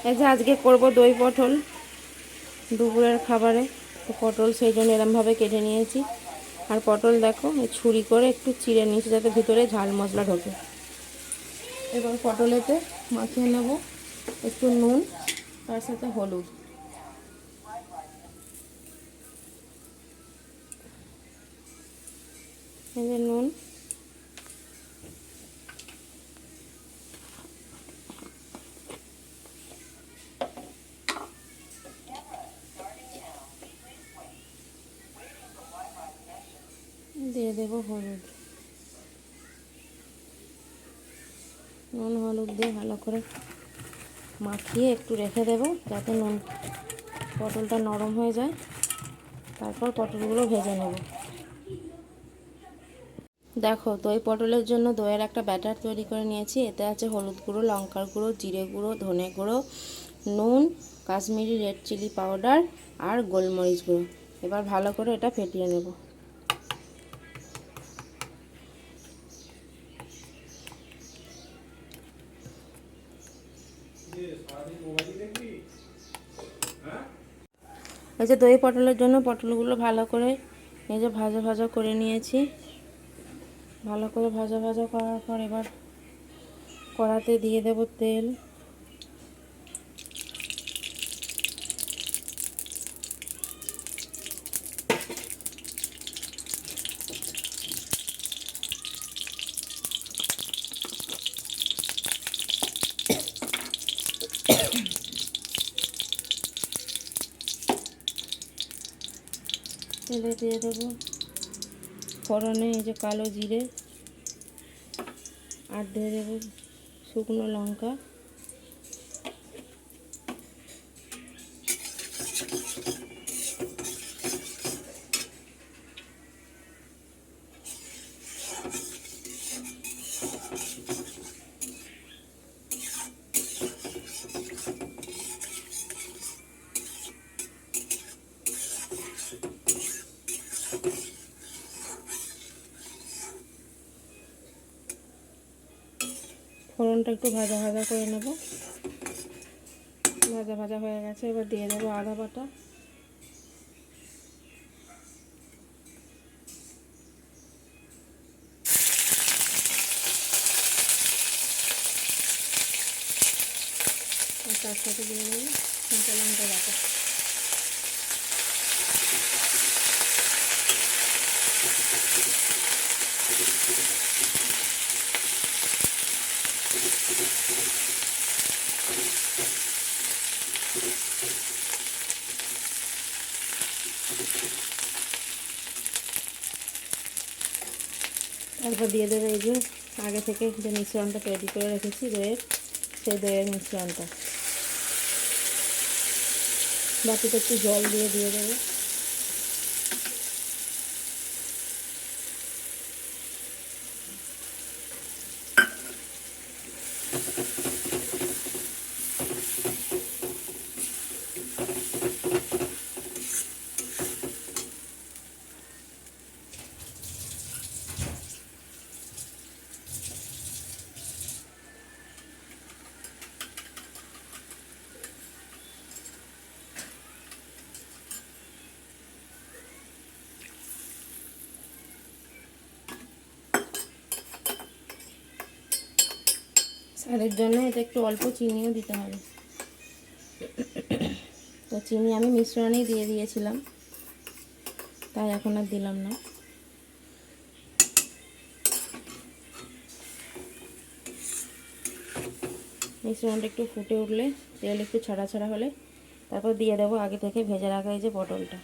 এই যে আজকে করব দই পটল দুপুরের খাবারে। তো পটল সেই জন্য এরমভাবে কেটে নিয়েছি। আর পটল দেখো এই ছুরি করে একটু চিড়ে নিয়েছি যাতে ভিতরে ঝাল মশলা ঢোকে। এবার পটলেতে মাখিয়ে নেব একটু নুন, তার সাথে হলুদ। এই যে নুন, দিয়ে দেব হলুদ। নুন হলুদ দিয়ে ভালো করে মাখিয়ে একটু রেখে দেব যাতে পটলটা নরম হয়ে যায়। তারপর পটলগুলো ভেজে নেব। দেখো দই পটলের জন্য দইয়ের একটা ব্যাটার তৈরি করে নিয়েছি। এতে আছে হলুদ গুঁড়ো, লঙ্কার গুঁড়ো, জিরে গুঁড়ো, ধনে গুঁড়ো, নুন, কাশ্মীরি রেড চিলি পাউডার আর গোলমরিচ গুঁড়ো। এবার ভালো করে এটা ফেটিয়ে নেব। এই যে দই পটলের জন্য পটলগুলো ভালো করে এই যে ভাজা ভাজা করে নিয়েছি। ভালো করে ভাজা ভাজা করার পর এবার কড়াতে দিয়ে দেব তেল। তেলে দিয়ে দেব ফোড়নে এই যে কালো জিরে, আর দিয়ে দেব শুকনো লঙ্কা, ফোড়নটা একটু ভাজা ভাজা করে নেব। ভাজা ভাজা হয়ে গেছে, এবার দিয়ে দেবো আদা বাটা, আর তার সাথে দিয়ে দেবো কাঁচা লঙ্কা বাটা। তারপর দিয়ে দেবো এই যে আগে থেকে যে মিশ্রণটা তৈরি করে রেখেছি দইয়ের, সেই দইয়ের মিশ্রণটা। বাটিতে একটু জল দিয়ে দেবো। স্বাদের জন্য এটা একটু অল্প চিনিও দিতে হবে। তো চিনি আমি মিশ্রণেই দিয়ে দিয়েছিলাম, তাই এখন আর দিলাম না। মিশ্রণটা একটু ফুটে উঠলে, তেল একটু ছাড়া ছাড়া হলে তারপর দিয়ে দেবো আগে থেকে ভেজে রাখা এই যে পটলটা।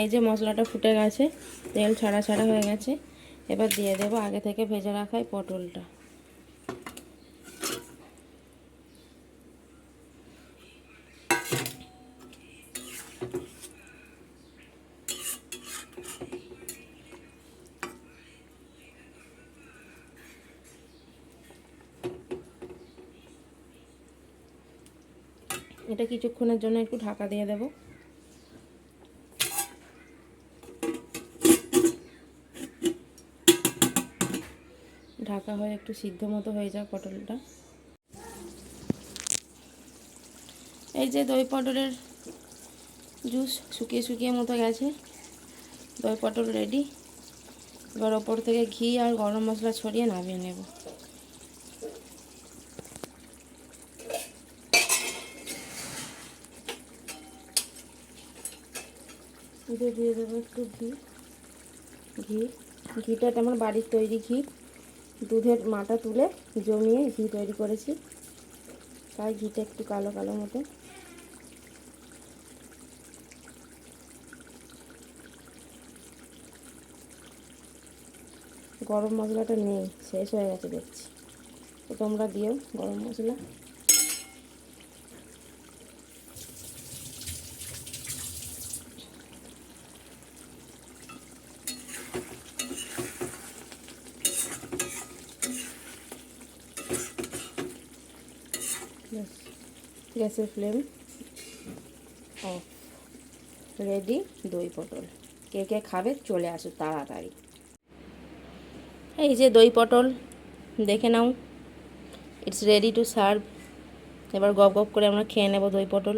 এই যে মশলাটা ফুটে গেছে, তেল ছাড়া ছাড়া হয়ে গেছে, এবার দিয়ে দেবো আগে থেকে ভেজে রাখা পটলটা। এটা কিছুক্ষণের জন্য একটু ঢাকা দিয়ে দেব। ঢাকা হয়ে একটু সিদ্ধ মতো হয়ে যাক পটলটা। এই যে দই পটলের জুস শুকিয়ে শুকিয়ে মতো গেছে, দই পটল রেডি। এবার ওপর থেকে ঘি আর গরম মশলা ছড়িয়ে নামিয়ে নেব। দিয়ে দেবো একটু ঘিটা আমার বাড়ির তৈরি ঘি, দুধের মাটা তুলে জমিয়ে ঘি তৈরি করেছি, তাই ঘিটা একটু কালো কালো মতো। গরম মশলাটা নেই, শেষ হয়ে গেছে দেখছি, তো তোমরা দিও গরম মশলা। গ্যাসের ফ্লেম অফ। রেডি দই পটল। কে কে খাবে চলে আসো তাড়াতাড়ি। এই যে দই পটল, দেখে নাও, ইটস রেডি টু সার্ভ। এবার গপ গপ করে আমরা খেয়ে নেব দই পটল।